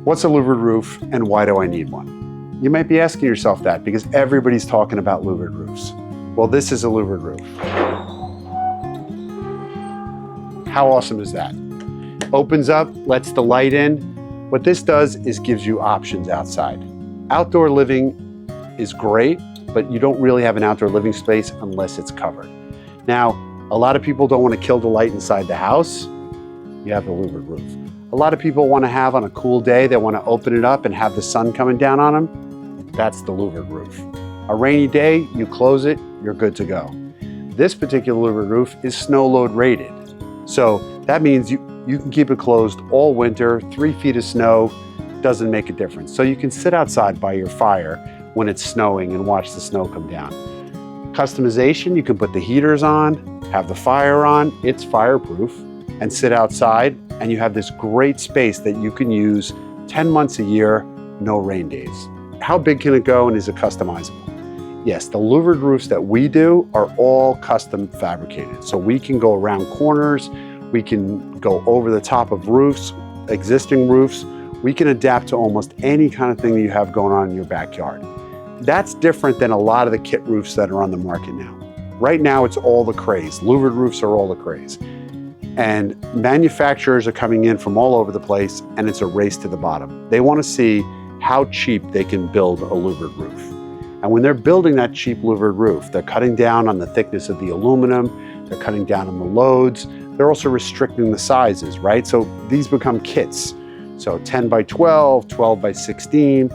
What's a louvered roof and why do I need one? You might be asking yourself that because everybody's talking about louvered roofs. Well, this is a louvered roof. How awesome is that? Opens up, lets the light in. What this does is gives you options outside. Outdoor living is great, but you don't really have an outdoor living space unless it's covered. Now, a lot of people don't want to kill the light inside the house. You have the louvered roof. A lot of people want to have on a cool day, they want to open it up and have the sun coming down on them. That's the louvered roof. A rainy day, you close it, you're good to go. This particular louvered roof is snow load rated. So that means you can keep it closed all winter, 3 feet of snow, doesn't make a difference. So you can sit outside by your fire when it's snowing and watch the snow come down. Customization, you can put the heaters on, have the fire on, it's fireproof, and sit outside, and you have this great space that you can use 10 months a year, no rain days. How big can it go and is it customizable? Yes, the louvered roofs that we do are all custom fabricated. So we can go around corners, we can go over the top of roofs, existing roofs. We can adapt to almost any kind of thing that you have going on in your backyard. That's different than a lot of the kit roofs that are on the market now. Right now, it's all the craze. Louvered roofs are all the craze. And manufacturers are coming in from all over the place, and it's a race to the bottom. They want to see how cheap they can build a louvered roof. And when they're building that cheap louvered roof, they're cutting down on the thickness of the aluminum, they're cutting down on the loads, they're also restricting the sizes, right? So these become kits. So 10 by 12, 12 by 16,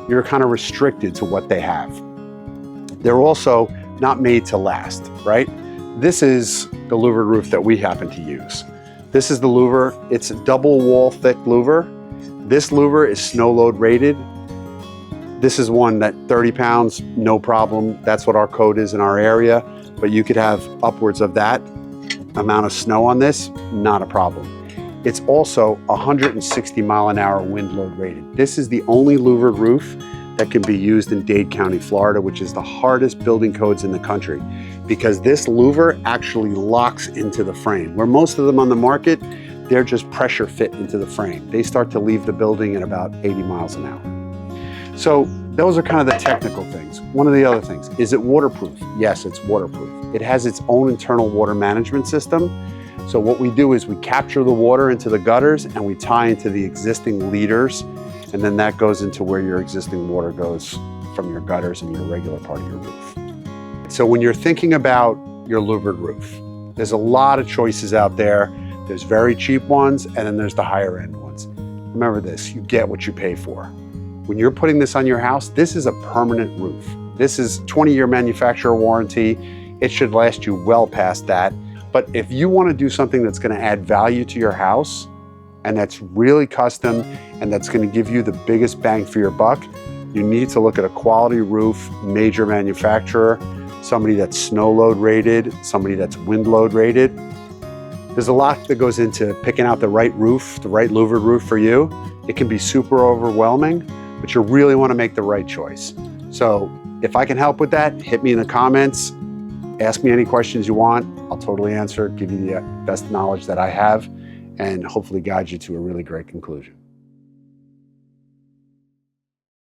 you're kind of restricted to what they have. They're also not made to last, right? This is the louvered roof that we happen to use. This is the louver. It's a double wall thick louver. This louver is snow load rated. This is one that 30 pounds, no problem. That's what our code is in our area. But you could have upwards of that amount of snow on this, not a problem. It's also 160 mile an hour wind load rated. This is the only louvered roof that can be used in Dade County, Florida, which is the hardest building codes in the country, because this louver actually locks into the frame. Where most of them on the market, they're just pressure fit into the frame. They start to leave the building at about 80 miles an hour. So those are kind of the technical things. One of the other things, is it waterproof? Yes, it's waterproof. It has its own internal water management system. So what we do is we capture the water into the gutters and we tie into the existing leaders, and then that goes into where your existing water goes from your gutters and your regular part of your roof. So when you're thinking about your louvered roof, there's a lot of choices out there. There's very cheap ones, and then there's the higher end ones. Remember this, you get what you pay for. When you're putting this on your house, this is a permanent roof. This is 20-year manufacturer warranty. It should last you well past that. But if you want to do something that's going to add value to your house, and that's really custom, and that's going to give you the biggest bang for your buck, you need to look at a quality roof, major manufacturer, somebody that's snow load rated, somebody that's wind load rated. There's a lot that goes into picking out the right roof, the right louvered roof for you. It can be super overwhelming, but you really want to make the right choice. So if I can help with that, hit me in the comments, ask me any questions you want. I'll totally answer, give you the best knowledge that I have, and hopefully guide you to a really great conclusion.